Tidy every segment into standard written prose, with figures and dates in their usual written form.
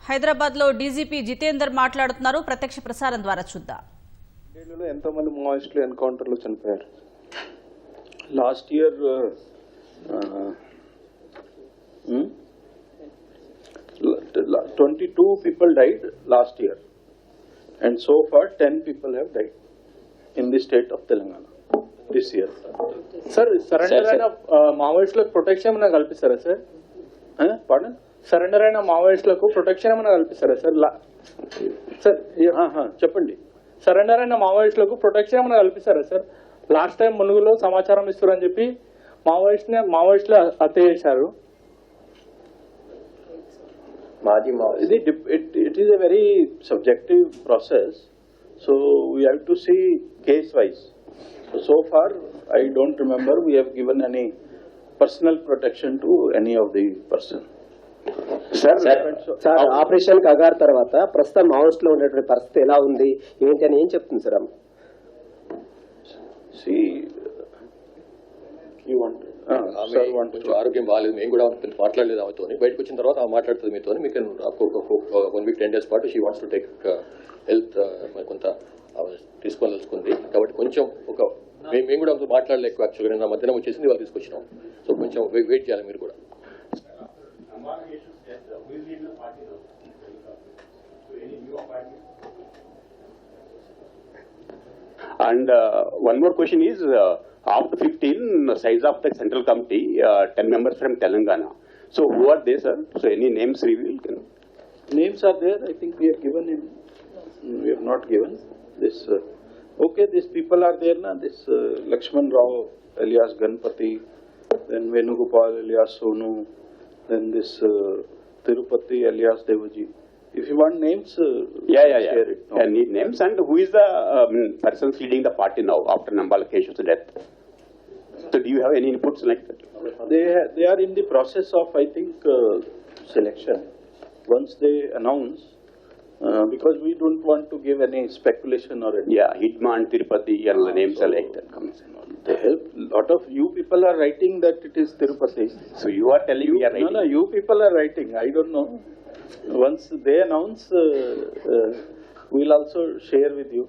హైదరాబాద్ లో డీజీపీ జితేందర్ మాట్లాడుతున్నారు. ప్రత్యక్ష ప్రసారం ద్వారా చూద్దాం. ఢిల్లీలో ఎంతమంది మావోయిస్టులు ఎన్కౌంటర్లో చనిపోయారు? Last year 22 people died last year, and so far 10 people have died in the state of Telangana this year. Sir, surrender అయిన మావోయిస్టులకు ప్రొటెక్షన్ ఏమైనా కల్పిస్తారా సార్? Pardon? సరెండర్ అయిన మావోయిస్టులకు ప్రొటెక్షన్ ఏమైనా కల్పిస్తారా సార్? సార్ చెప్పండి. సరెండర్ అయిన మావోయిస్టులకు ప్రొటెక్షన్ ఏమైనా కల్పిస్తారా సార్? లాస్ట్ టైం మునుగులో సమాచారం ఇస్తారని చెప్పి మావోయిస్టులు హత్య చేశారు. It is a very subjective process, so we have to see case wise. So far, I don't remember we have given any personal protection to any of the person. Sir operation Kagar తర్వాత ప్రస్తుతం Maoist లో ఉన్నటువంటి పరిస్థితి ఎలా ఉంది ఏంటి అని ఏం చెప్తుంది సార్? ఆరోగ్యం బాగాలేదు, మేము కూడా మాట్లాడలేదు ఆమెతో. బయటకు వచ్చిన తర్వాత ఆమె మాట్లాడుతుంది మీతో. మీకు 1 week 10 days పాటు she wants to take health కొంత తీసుకోవాల్సుకుంది. కాబట్టి కొంచెం మేము కూడా మాట్లాడలేక యాక్చువల్గా నేను మధ్యాహ్నం వచ్చేసింది, వాళ్ళు తీసుకొచ్చినాం. సో కొంచెం వెయిట్ చేయాలి మీరు కూడా. And one more question is, of the 15 size of the central committee, 10 members from Telangana. So who are they, sir? So any names revealed? Names are there. I think we have given him. We have not given this. Okay, these people are there now. This Lakshman Rao alias Ganpati, then Venugopal alias Sonu, then this Tirupati alias Devaji. If you want names, share it. No. I need names. And who is the person leading the party now after Nambalakesh's death? So do you have any inputs like that? They are in the process of, I think, selection. Once they announce, because we don't want to give any speculation or anything. Yeah, Hidman, Tirupati, and the names are like that. They help. Lot of you people are writing that it is Tirupati. So you are telling me you are writing? No, you people are writing. I don't know. Once they announce, we'll also share with you.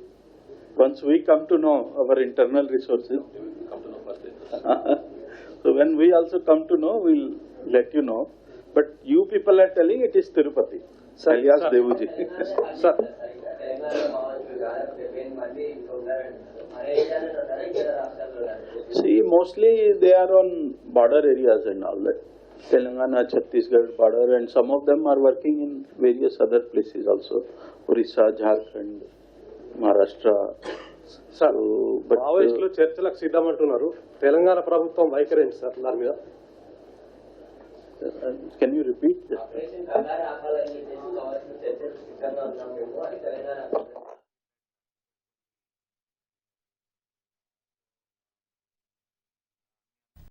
Once we come to know our internal resources. So when we also come to know, we'll let you know. But you people are telling it is Tirupati. Alias Devuji. Sir. See, mostly they are on border areas and all that. Telangana, Chhattisgarh border, and some of them are working in various other places also. Orissa, Jharkhand, Maharashtra. Sir మావోయిస్టులు చర్చలకు సిద్ధమంటున్నారు. తెలంగాణ ప్రభుత్వం వైఖరి sir దాని మీద? Can you repeat?